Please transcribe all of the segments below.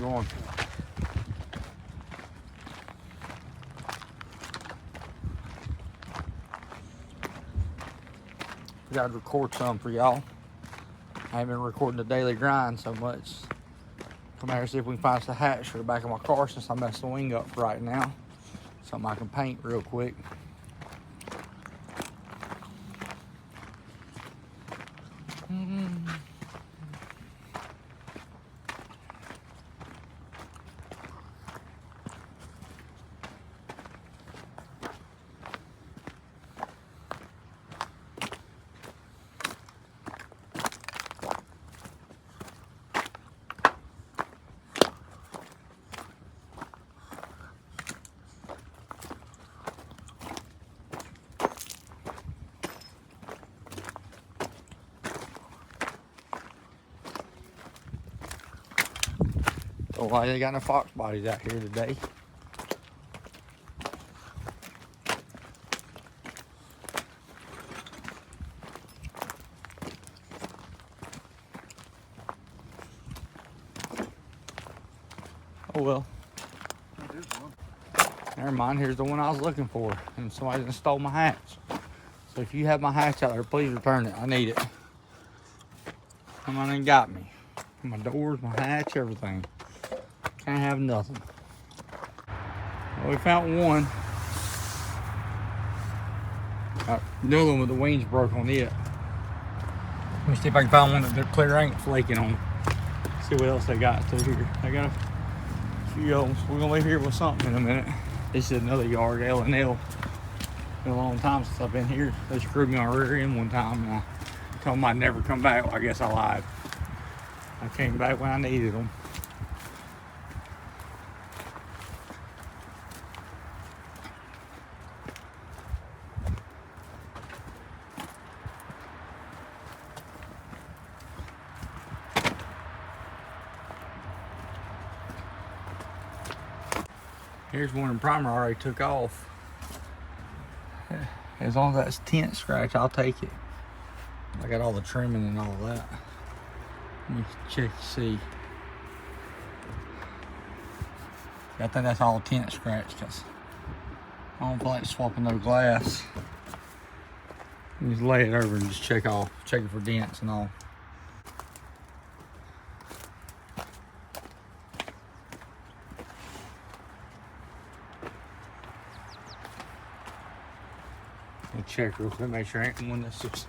going. I gotta record some for y'all. I haven't been recording the daily grind so much. Come here and see if we can find some hatch for the back of my car since I messed the wing up for right now. Something I can paint real quick. Oh, why they got no fox bodies out here today? Oh well. Never mind, here's the one I was looking for. And somebody done stole my hatch. So if you have my hatch out there, please return it. I need it. Someone ain't got me. My doors, my hatch, everything. Can't have nothing. Well, we found one. The other one with the wings broke on it. Let me see if I can find one that they're clear ain't flaking on. See what else they got through here. I got a few of them. So we're gonna leave here with something in a minute. This is another yard, L&L. Been a long time since I've been here. They screwed me on rear end one time and I told them I'd never come back. Well, I guess I lied. I came back when I needed them. Here's one in primer I already took off. As long as that's tent scratch, I'll take it. I got all the trimming and all that. Let me check to see. I think that's all tent scratch because I don't feel like swapping no glass. Just lay it over and just check it for dents and all. Check real quick, make sure I ain't one that's just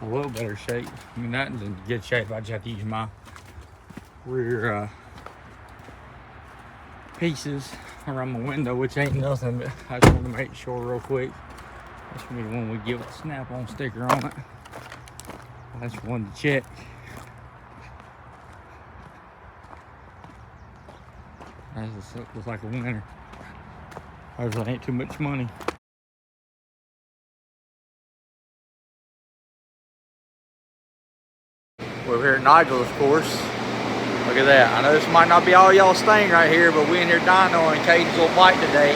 a little better shape. I mean, that in good shape. I just have to use my rear pieces around my window, which ain't nothing, but I just want to make sure real quick. This will be the one we give a snap-on sticker on it. That's one to check. That looks like a winner. Hopefully ain't too much money. We're here at Nigel's, of course. Look at that. I know this might not be all y'all's thing right here, but we in here dyno and Kaidyn's little bite today.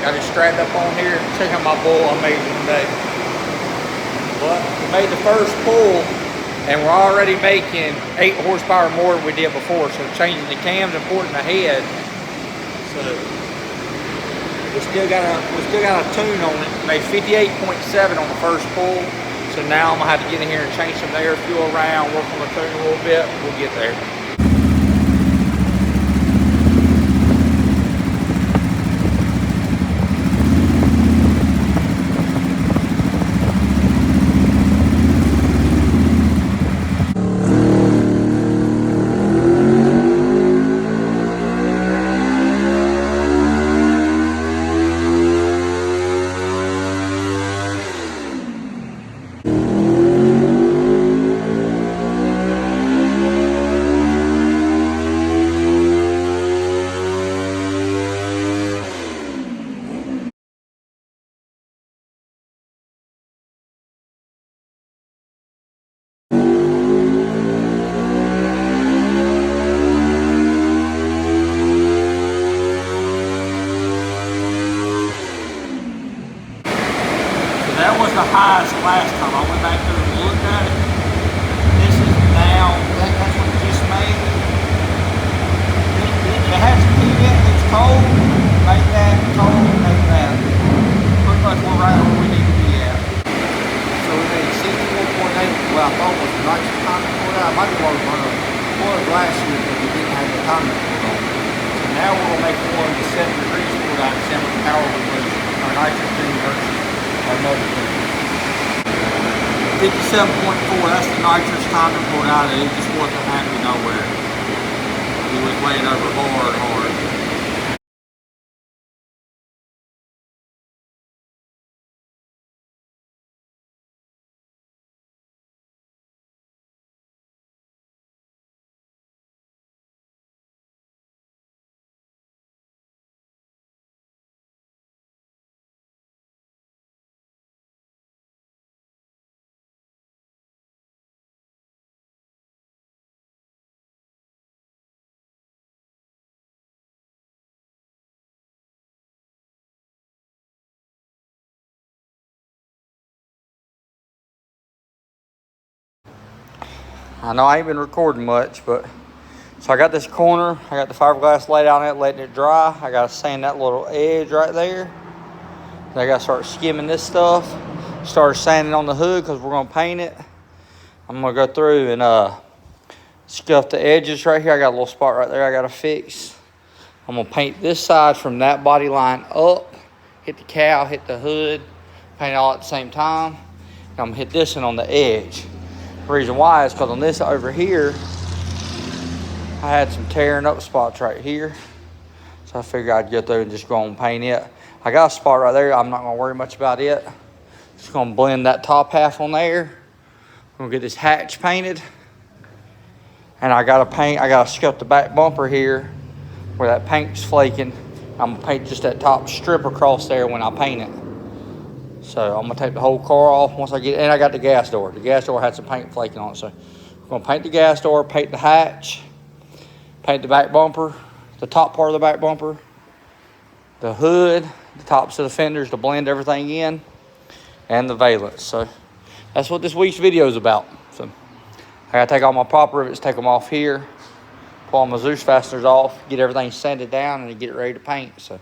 Got it strapped up on here. Check out my bull I made today. But we made the first pull, and we're already making 8 horsepower more than we did before. So changing the cams and porting the head. So we still got a tune on it. Made 58.7 on the first pull. So now I'm gonna have to get in here and change some air fuel around, work on the tune a little bit. We'll get there. The highest last time I went back there and looked at it. This is now, that's what we just made. Then it has some heat in it, it's cold, make that, cold, make that. Pretty much we're right where we need to be at. So we made 64.8, well I thought was the nitrous content poured out. I might have was last year because we didn't have the content poured on. So now we're going to make one with 7 degrees poured out and see how much power we lose. Our nitrogen versus our nitrogen. 57.4, that's the nitrous content poured out, and it just wasn't happy nowhere. He was laying over hard. I know I ain't been recording much, but so I got this corner, I got the fiberglass laid on it, letting it dry. I gotta sand that little edge right there. Then I gotta start skimming this stuff. Start sanding on the hood because we're gonna paint it. I'm gonna go through and scuff the edges right here. I got a little spot right there I gotta fix. I'm gonna paint this side from that body line up, hit the cowl, hit the hood, paint it all at the same time. And I'm gonna hit this one on the edge. The reason why is because on this over here, I had some tearing up spots right here. So I figured I'd get through and just go and paint it. I got a spot right there. I'm not gonna worry much about it. Just gonna blend that top half on there. I'm gonna get this hatch painted. And I gotta scuff the back bumper here where that paint's flaking. I'm gonna paint just that top strip across there when I paint it. So I'm gonna take the whole car off once I get it. And I got the gas door. The gas door had some paint flaking on it. So I'm gonna paint the gas door, paint the hatch, paint the back bumper, the top part of the back bumper, the hood, the tops of the fenders to blend everything in, and the valence. So that's what this week's video is about. So I gotta take all my pop rivets, take them off here, pull all my Zeus fasteners off, get everything sanded down, and get it ready to paint. So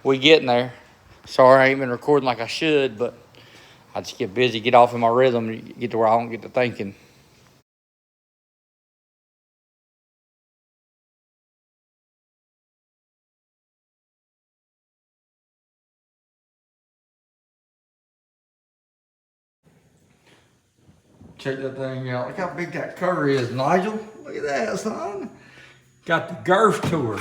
we getting there. Sorry I ain't been recording like I should, but I just get busy, get off in my rhythm, get to where I don't get to thinking. Check that thing out. Look how big that cover is, Nigel. Look at that, son. Got the girth to her.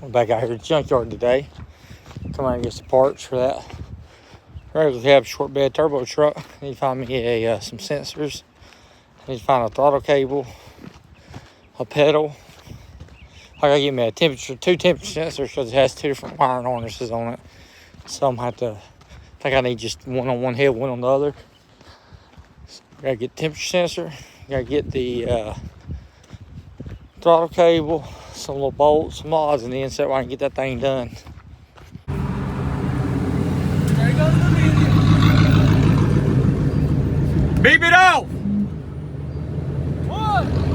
I'm back out here at the junkyard today. Come out and get some parts for that regular cab short bed turbo truck. Need to find me some sensors. Need to find a throttle cable, a pedal. I gotta get me a two temperature sensors because it has 2 different wiring harnesses on it. So I'm gonna have to, I think I need just one on one head, one on the other. So gotta get the temperature sensor. Gotta get the throttle cable, some little bolts, some odds in the insert where I can get that thing done. There goes the video. Beep it off! 1,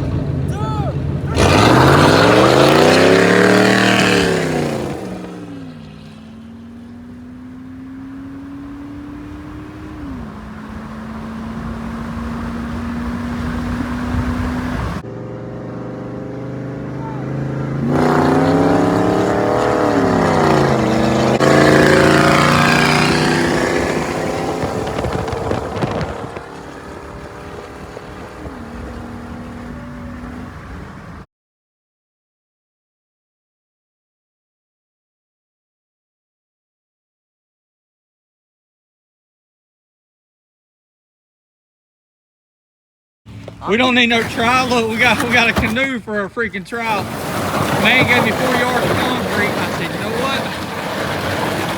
We don't need no trial. Look, we got a canoe for a freaking trial. Man gave me 4 yards of concrete. I said, you know what?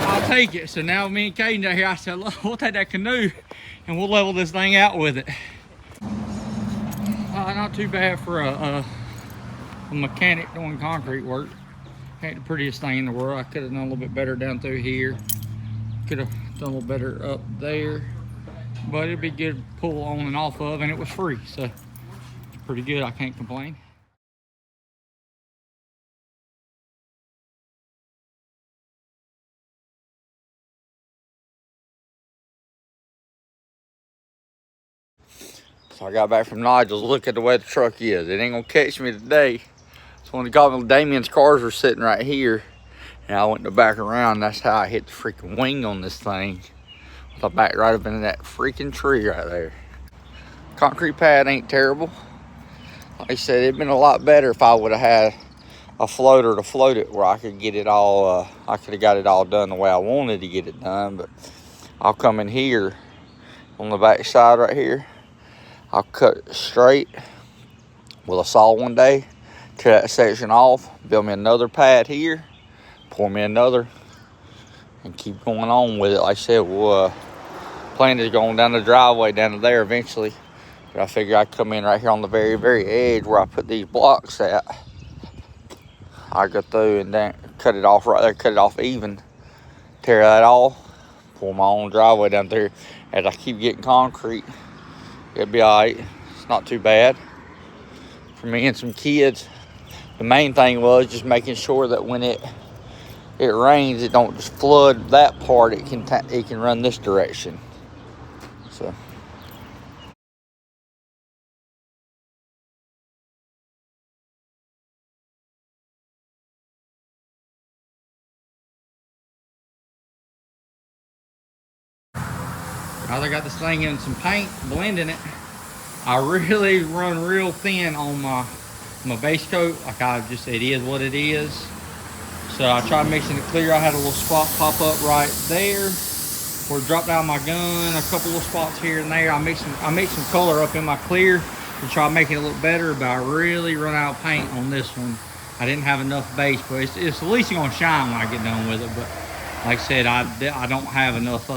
I'll I'll take it. So now me and Kaidyn down here, I said, look, we'll take that canoe and we'll level this thing out with it. Not too bad for a mechanic doing concrete work. Ain't the prettiest thing in the world. I could have done a little bit better down through here. Could have done a little better up there. But it'd be good to pull on and off of, and it was free. So it's pretty good. I can't complain. So I got back from Nigel's. Look at the way the truck is. It ain't gonna catch me today. So when the goblin Damien's cars were sitting right here, and I went to back around, that's how I hit the freaking wing on this thing. I backed right up into that freaking tree right there. Concrete pad ain't terrible. Like I said, it'd been a lot better if I would have had a floater to float it where I could get it all, I could have got it all done the way I wanted to get it done. But I'll come in here on the back side right here. I'll cut it straight with a saw one day, tear that section off, build me another pad here, pour me another, and keep going on with it. Like I said, we'll plan is going down the driveway down to there eventually. But I figure I'd come in right here on the very, very edge where I put these blocks at. I go through and then cut it off right there, cut it off even, tear that off, pull my own driveway down there. As I keep getting concrete, it'll be all right. It's not too bad. For me and some kids, the main thing was just making sure that when it rains, it don't just flood that part. It can run this direction. So. I got this thing in some paint, blending it. I really run real thin on my base coat. Like I just said, it is what it is. So I tried mixing it clear. I had a little spot pop up right there where it dropped down my gun. A couple little spots here and there. I mixed some color up in my clear to try making it look better, but I really run out of paint on this one. I didn't have enough base, but it's at least gonna shine when I get done with it. But like I said, I don't have enough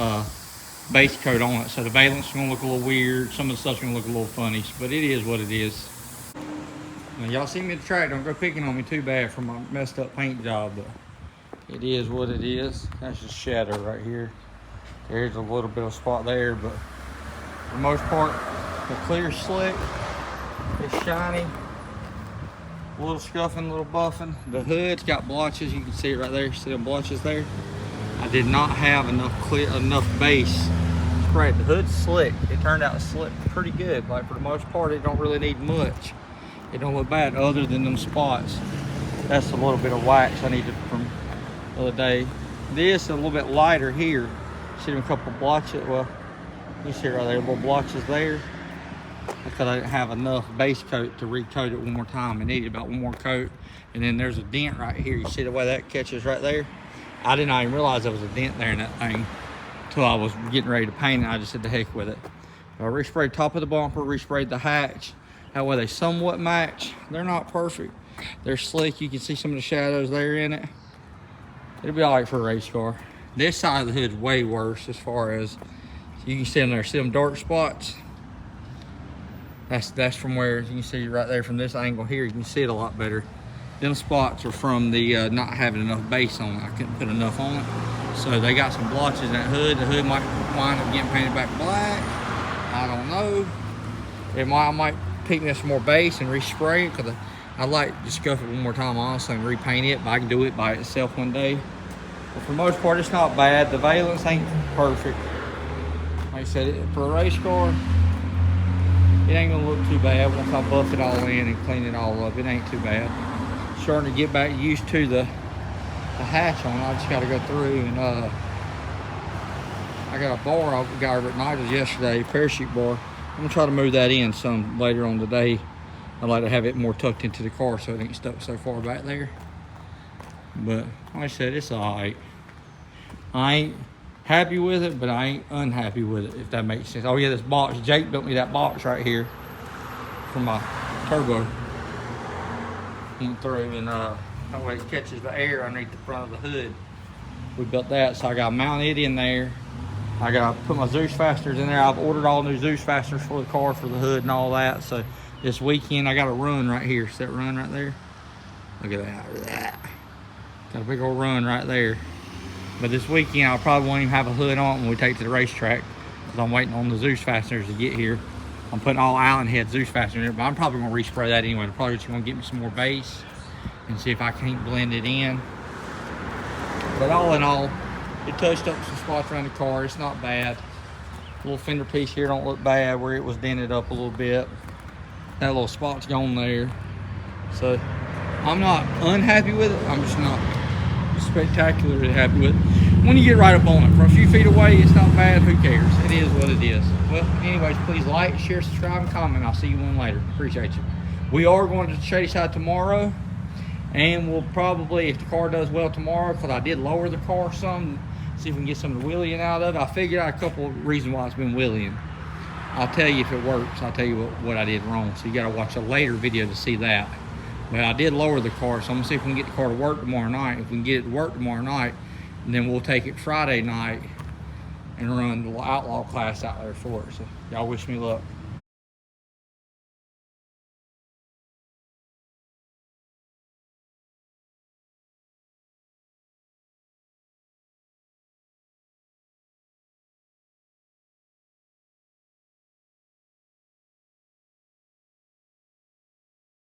base coat on it, so the valence is gonna look a little weird. Some of the stuff's gonna look a little funny, but it is what it is. Now, y'all see me at the track, don't go picking on me too bad for my messed up paint job, but it is what it is. That's just shadow right here. There's a little bit of spot there, but for the most part, the clear slick, it's shiny, a little scuffing, a little buffing. The hood's got blotches, you can see it right there. See them blotches there? I did not have enough base spray. The hood's slick. It turned out slick pretty good. Like for the most part, it don't really need much. It don't look bad other than them spots. That's a little bit of wax I needed from the other day. This is a little bit lighter here. See them couple blotches? Well, you see right there, little blotches there. Because I didn't have enough base coat to recoat it one more time. I needed about one more coat. And then there's a dent right here. You see the way that catches right there? I did not even realize there was a dent there in that thing until I was getting ready to paint it. I just said the heck with it. I resprayed top of the bumper, resprayed the hatch. That way they somewhat match. They're not perfect. They're slick. You can see some of the shadows there in it. It'll be all right for a race car. This side of the hood's way worse as far as you can see in there. See them dark spots? That's from where you can see right there from this angle here. You can see it a lot better. Them spots are from the not having enough base on it. I couldn't put enough on it. So they got some blotches in that hood. The hood might wind up getting painted back black. I don't know. I might pick me up some more base and respray it because I'd like to scuff it one more time honestly and repaint it, but I can do it by itself one day. But for the most part, it's not bad. The valence ain't perfect. Like I said, for a race car, it ain't gonna look too bad once I buff it all in and clean it all up. It ain't too bad. Starting to get back used to the hatch on it. I just got to go through and I got a bar I got over at Nigel's yesterday, parachute bar. I'm gonna try to move that in some later on today. I'd like to have it more tucked into the car so it ain't stuck so far back there. But like I said, it's all right. I ain't happy with it, but I ain't unhappy with it, if that makes sense. Oh yeah, this box, Jake built me that box right here for my turbo. Went through and that way it catches the air underneath the front of the hood. We built that, so I got to mount it in there. I got to put my Zeus fasteners in there. I've ordered all new Zeus fasteners for the car, for the hood and all that. So this weekend I got a run right here. See that run right there? Look at that. Got a big old run right there. But this weekend I probably won't even have a hood on when we take it to the racetrack, because I'm waiting on the Zeus fasteners to get here. I'm putting all Allen head Zeus fasteners in there, but I'm probably going to respray that anyway. I'm probably just going to get me some more base and see if I can't blend it in. But all in all, it touched up some spots around the car. It's not bad. The little fender piece here don't look bad where it was dented up a little bit. That little spot's gone there. So I'm not unhappy with it. I'm just not spectacularly happy with it. When you get right up on it, from a few feet away, it's not bad. Who cares? It is what it is. Well, anyways, please like, share, subscribe, and comment. I'll see you one later. Appreciate you. We are going to Shadyside tomorrow. And we'll probably, if the car does well tomorrow, because I did lower the car some, see if we can get some of the wheeling out of it. I figured out a couple of reasons why it's been wheeling. I'll tell you if it works. I'll tell you what I did wrong. So you got to watch a later video to see that. But I did lower the car, so I'm going to see if we can get the car to work tomorrow night. If we can get it to work tomorrow night, and then we'll take it Friday night and run the outlaw class out there for it. So y'all wish me luck.